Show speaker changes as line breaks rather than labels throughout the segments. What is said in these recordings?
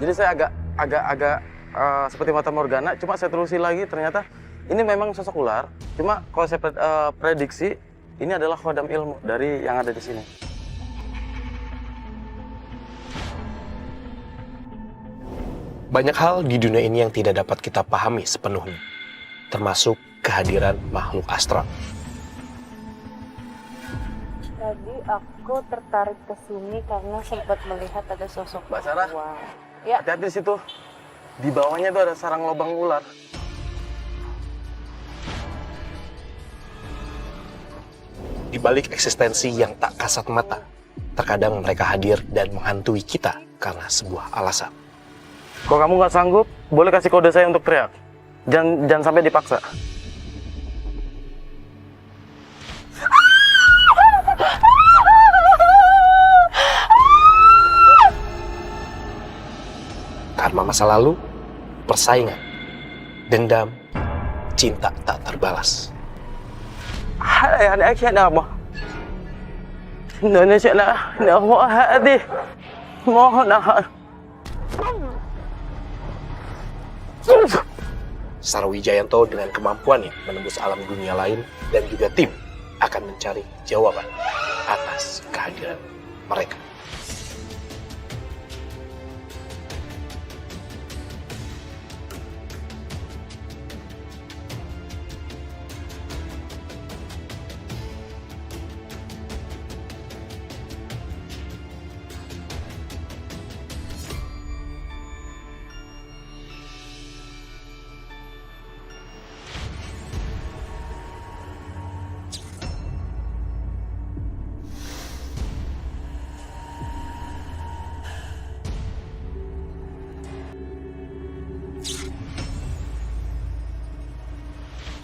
Jadi saya agak seperti Fata Morgana, cuma saya telusuri lagi ternyata ini memang sosok ular. Cuma kalau saya prediksi ini adalah khodam ilmu dari yang ada di sini.
Banyak hal di dunia ini yang tidak dapat kita pahami sepenuhnya, termasuk kehadiran makhluk astral.
Tadi aku tertarik ke sini karena sempat melihat ada sosok
Mbak Sarah,
perempuan. Ya,
hati-hati di situ. Di bawahnya itu ada sarang lubang ular.
Di balik eksistensi yang tak kasat mata, terkadang mereka hadir dan menghantui kita karena sebuah alasan.
Kalau kamu nggak sanggup, boleh kasih kode saya untuk teriak. Jangan sampai dipaksa.
Karma masa lalu, persaingan, dendam, cinta tak terbalas.
Anak apa? Indonesia nak hati. Mohon
Sarwijayanto dengan kemampuannya menembus alam dunia lain dan juga tim akan mencari jawaban atas kehadiran mereka.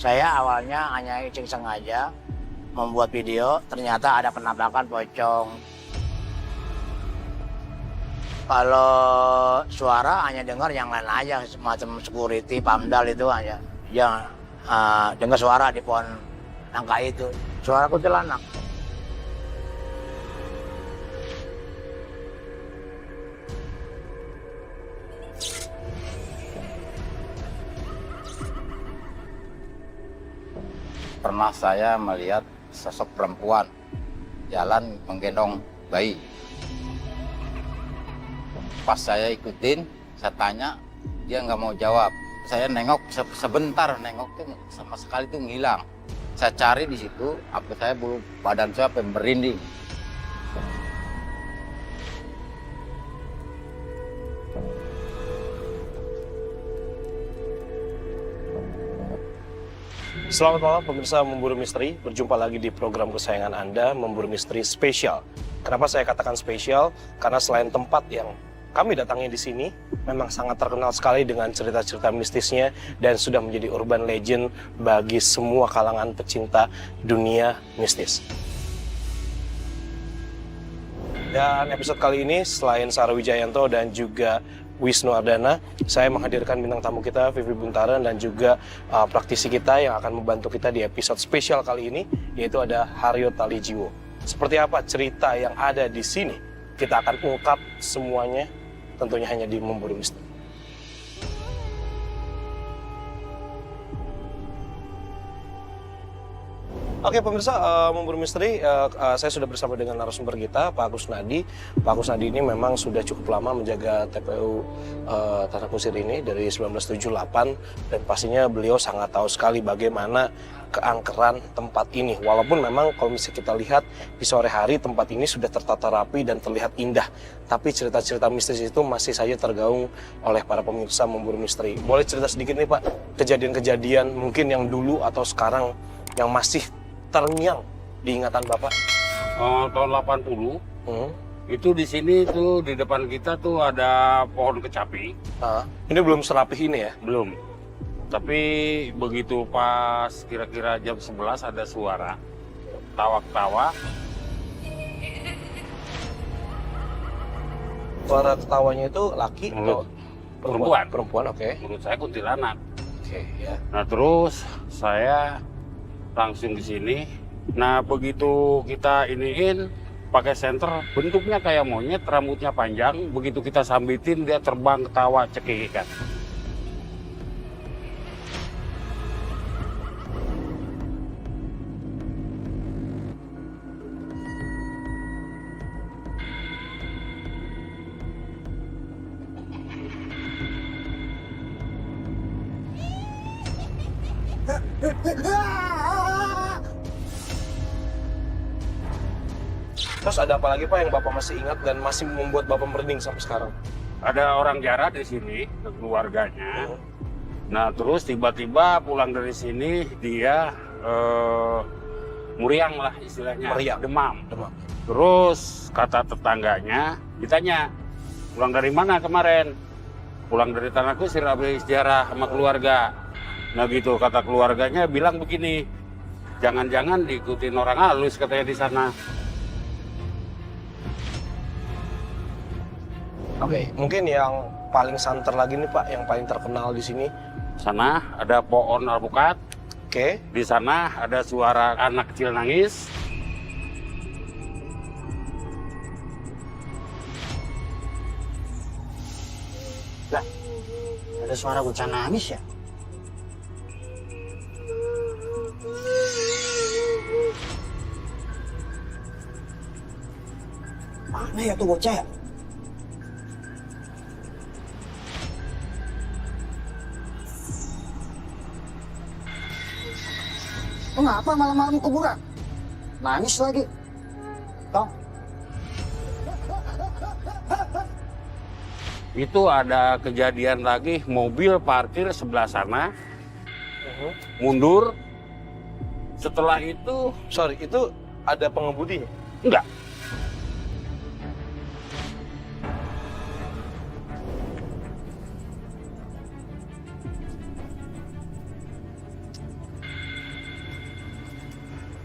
Saya awalnya hanya iseng sengaja membuat video, ternyata ada penampakan pocong. Kalau suara hanya dengar yang lain aja, semacam security, pamdal itu aja. Ya, dengar suara di pohon nangka itu, suara kuntilanak.
Pernah saya melihat sosok perempuan jalan menggendong bayi. Pas saya ikutin, saya tanya, dia nggak mau jawab. Saya nengok sebentar, nengok tuh sama sekali tuh ngilang. Saya cari di situ, badan saya sampai merinding.
Selamat malam pemirsa Memburu Misteri, berjumpa lagi di program kesayangan Anda, Memburu Misteri Spesial. Kenapa saya katakan spesial? Karena selain tempat yang kami datangi di sini, memang sangat terkenal sekali dengan cerita-cerita mistisnya dan sudah menjadi urban legend bagi semua kalangan pecinta dunia mistis. Dan episode kali ini, selain Sarwijayanto dan juga Wisnu Ardana, saya menghadirkan bintang tamu kita, Vivi Buntaran, dan juga praktisi kita yang akan membantu kita di episode spesial kali ini, yaitu ada Haryo Talijiwo. Seperti apa cerita yang ada di sini? Kita akan ungkap semuanya, tentunya hanya di Memburu Misteri. Oke pemirsa, Memburu Misteri, saya sudah bersama dengan narasumber kita, Pak Kusnadi. Pak Kusnadi ini memang sudah cukup lama menjaga TPU Tanah Kusir ini dari 1978, dan pastinya beliau sangat tahu sekali bagaimana keangkeran tempat ini. Walaupun memang kalau misalnya kita lihat di sore hari tempat ini sudah tertata rapi dan terlihat indah, tapi cerita-cerita mistis itu masih saja tergaung oleh para pemirsa Memburu Misteri. Boleh cerita sedikit nih Pak, kejadian-kejadian mungkin yang dulu atau sekarang yang masih terngiang di ingatan Bapak?
Tahun 80 itu di sini tuh di depan kita tuh ada pohon kecapi.
Ini belum serapih ini ya?
Belum. Tapi begitu pas kira-kira jam 11 ada suara tawa-tawa.
Suara ketawanya itu laki atau
Perempuan.
Perempuan, oke.
Menurut saya kuntilanak.
Oke, ya.
Nah terus saya langsung di sini. Nah begitu kita iniin, pakai senter, bentuknya kayak monyet, rambutnya panjang. Begitu kita sambitin, dia terbang ketawa cekikikan.
Terus ada apa lagi Pak yang Bapak masih ingat dan masih membuat Bapak merinding sampai sekarang?
Ada orang Jawa di sini, keluarganya. Nah, terus tiba-tiba pulang dari sini dia muriang lah istilahnya,
Meriang.
demam.
Demam.
Terus kata tetangganya, ditanya, pulang dari mana kemarin? Pulang dari Tanah Kusir habis ziarah sama keluarga. Nah gitu, kata keluarganya bilang begini, jangan-jangan diikutin orang halus katanya di sana.
Oke, mungkin yang paling santer lagi nih Pak, yang paling terkenal di sini.
Sana ada pohon alpukat,
Oke.
di sana ada suara anak kecil nangis.
Ada suara bocah nangis ya? Mana ya tuh bocah ya? Kenapa malam-malam kuburan? Nangis lagi. Tong.
Itu ada kejadian lagi, mobil parkir sebelah sana, mundur. Setelah itu,
Sorry, itu ada pengemudinya?
enggak.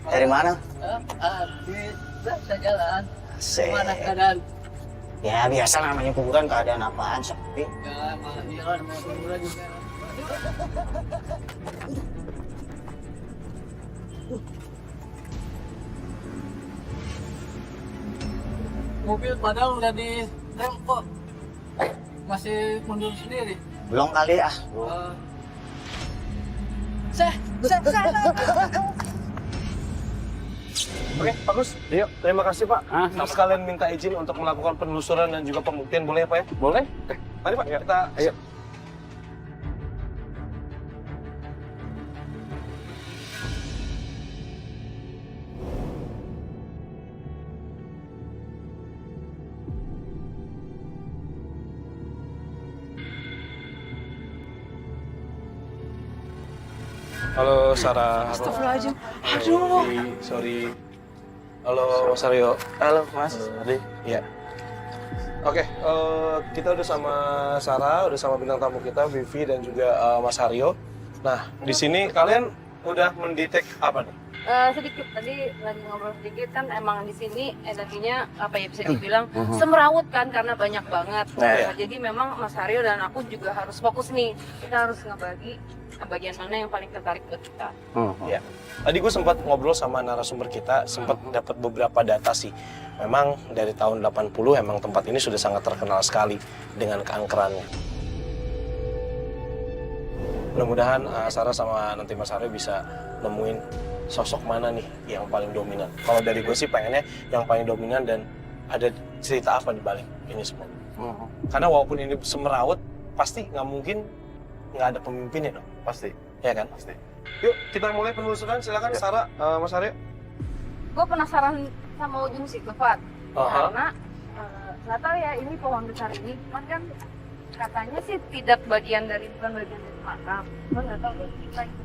Dari mana?
Bisa jalan.
Asik.
Gimana keadaan?
Ya biasa namanya kuburan keadaan apaan sepi.
Ya, jalan mau kuburan juga. Mobil padahal udah di rem kok. Masih mundur sendiri.
Belum kali ah.
Seh.
Oke, bagus. Yuk, terima kasih Pak.
Ah,
Kita sekalian minta izin untuk melakukan penelusuran dan juga pembuktian, boleh ya Pak ya?
boleh?
Mari Pak, kita ayo. Halo Sarah.
Astagfirullahaladzim.
Sorry. Halo Mas Aryo.
Halo Mas, Adi.
Ya. Oke, kita udah sama Sarah, udah sama bintang tamu kita, Vivi dan juga Mas Aryo. Nah, di sini kalian udah mendetek apa nih?
Sedikit tadi lagi ngobrol sedikit kan emang di sini energinya apa ya bisa dibilang semrawut kan karena banyak banget.
Nah,
Jadi memang Mas Haryo dan aku juga harus fokus nih. Kita harus ngebagi bagian mana yang paling tertarik buat kita.
Ya. Tadi gue sempat ngobrol sama narasumber kita, sempat dapat beberapa data sih. Memang dari tahun 80 emang tempat ini sudah sangat terkenal sekali dengan keangkerannya. Mudah-mudahan Sarah sama nanti Mas Aryo bisa nemuin sosok mana nih yang paling dominan. Kalau dari gue sih pengennya yang paling dominan dan ada cerita apa di balik ini semua. Karena walaupun ini semeraut, pasti nggak mungkin nggak ada pemimpinnya dong.
Pasti.
Ya kan?
Pasti.
Yuk, kita mulai penelusuran. Silakan Sarah, Mas Aryo.
Gue penasaran sama ujung situ, Fat. Karena nggak tahu ya ini pohon besar ini, cuman kan katanya sih tidak bagian dari bukan bagian dari makam. Gue nggak tahu.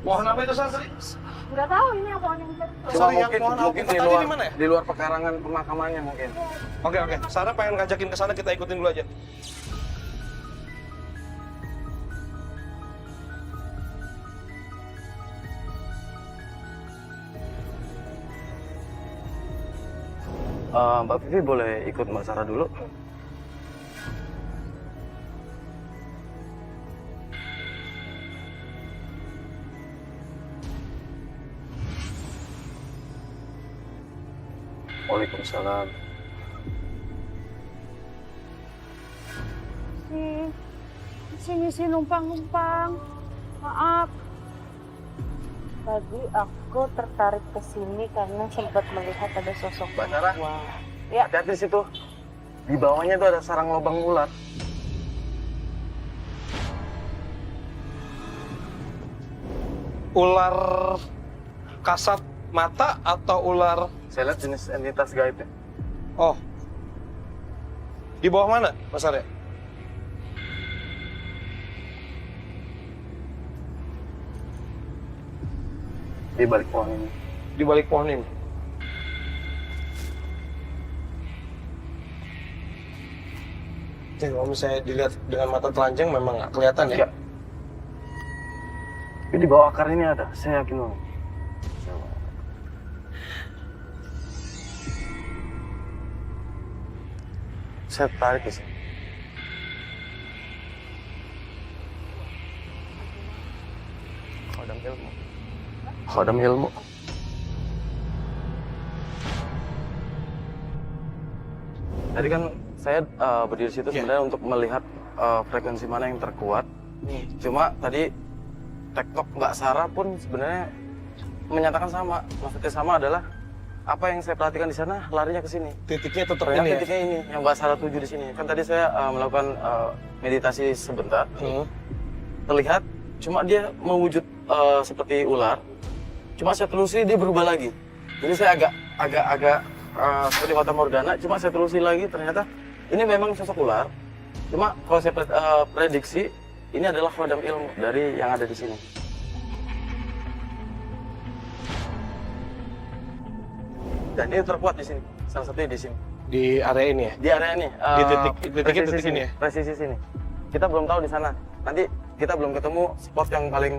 Pohon apa itu Sarah?
Nggak tahu ini yang pohon yang besar.
Cuma
Sorry, yang
mungkin,
pohon
mungkin
alpukat
di
tadi
luar,
di mana ya?
di luar pekarangan pemakamannya mungkin.
Oke. Sarah pengen ngajakin ke sana, kita ikutin dulu aja.
Mbak Vivi boleh ikut Mbak Sarah dulu? Waalaikumsalam.
Misi numpang-numpang. Maaf.
Tadi aku tertarik ke sini karena sempat melihat ada sosok
Mbak Sarah,
perempuan.
Ya.
hati-hati di situ. Di bawahnya itu ada sarang lubang ular.
Ular kasat mata atau ular?
Saya lihat jenis entitas gaib ya.
Oh, di bawah mana, Mas Arya?
Di balik pohon ini.
Di balik pohon ini. Oke, kalau misalnya dilihat dengan mata telanjang memang nggak kelihatan ya?
Enggak. Tapi di bawah akar ini ada, saya yakin banget. Saya tarik ke sini. Khodam ilmu. Khodam ilmu. Tadi kan saya berdiri di situ sebenarnya untuk melihat frekuensi mana yang terkuat. Cuma tadi tektok Mbak Sarah pun sebenarnya menyatakan sama. Maksudnya sama adalah apa yang saya perhatikan di sana larinya ke sini.
Titiknya tetap
Ternyata
ini ya?
titiknya ini yang Mbak Sarah tuju di sini. Kan tadi saya melakukan meditasi sebentar. Terlihat cuma dia mewujud seperti ular. Cuma saya telusuri dia berubah lagi. Jadi saya agak seperti Fata Morgana. Cuma saya telusuri lagi ternyata ini memang sosok ular. Cuma kalau saya prediksi ini adalah khodam ilmu dari yang ada di sini. Dan ini terkuat di sini. Salah satunya di sini.
Di area ini ya?
Di area ini.
Di titiknya
presisi
ini ya?
Presisi sini. Kita belum tahu di sana. Nanti kita belum ketemu spot yang paling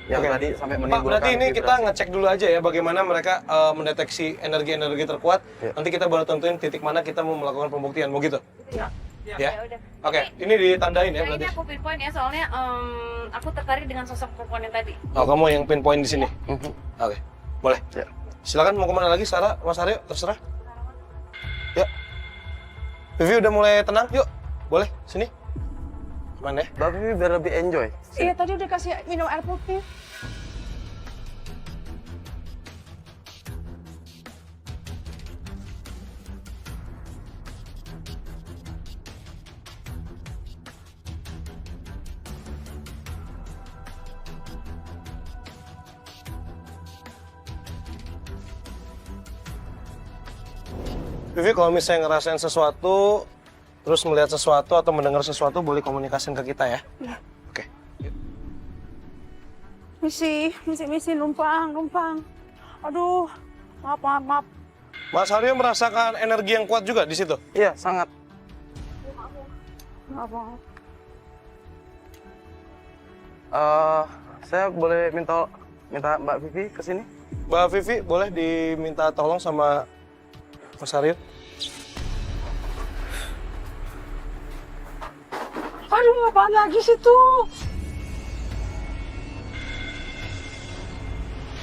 yang
Oke.
tadi sampai
Pak,
menimbulkan
berarti ini kita
vibrasi.
ngecek dulu aja ya bagaimana mereka mendeteksi energi-energi terkuat.
Ya.
Nanti kita baru tentuin titik mana kita mau melakukan pembuktian. Mau gitu?
Ya.
Ya?
udah.
Oke, ini ditandain ya
Nah,
berarti.
ini aku pinpoint ya, soalnya aku tertarik dengan sosok perempuan yang tadi.
Oh, kamu yang pinpoint di sini?
Mhm.
Oke, boleh.
Ya.
Silakan mau kemana lagi, Sarah, Mas Aryo, terserah. Ya. Vivi udah mulai tenang, yuk. Boleh, sini. Mana ya?
Mbak Vivi biar lebih enjoy.
Iya, tadi udah kasih minum air putih.
Vivi, kalau misalnya ngerasain sesuatu, terus melihat sesuatu atau mendengar sesuatu, boleh komunikasiin ke kita ya. Oke. Yuk.
Misi numpang. Aduh, maaf.
Mas Aryo merasakan energi yang kuat juga di situ?
Iya, sangat.
Maaf.
Saya boleh minta Mbak Vivi ke sini?
Mbak Vivi, boleh diminta tolong sama Mas Aryo?
Aduh, apaan lagi situ?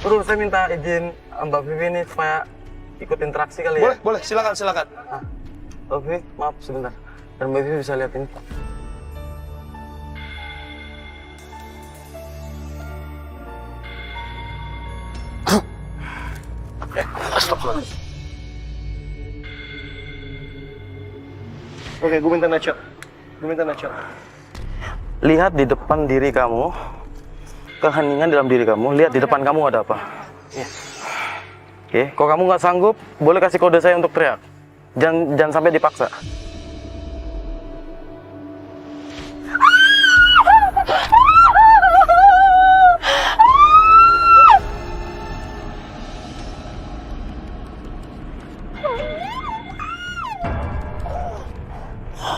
Bro, saya minta izin Mbak Vivi ini supaya ikut interaksi kali ya?
Boleh, silakan.
Mbak Vivi, maaf sebentar. Dan Mbak Vivi bisa lihat ini.
Oke, gue minta nacho.
Lihat di depan diri kamu, keheningan dalam diri kamu. Lihat di depan kamu ada apa. Oke, kalau kamu nggak sanggup, boleh kasih kode saya untuk teriak. Jangan sampai dipaksa.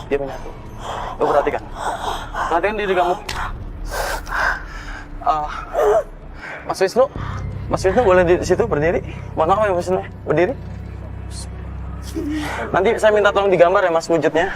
Dia menyatu. Lo perhatikan diri kamu. Mas Wisnu boleh di situ berdiri. Mohon maaf ya Mas Wisnu, berdiri. Nanti saya minta tolong digambar ya Mas wujudnya.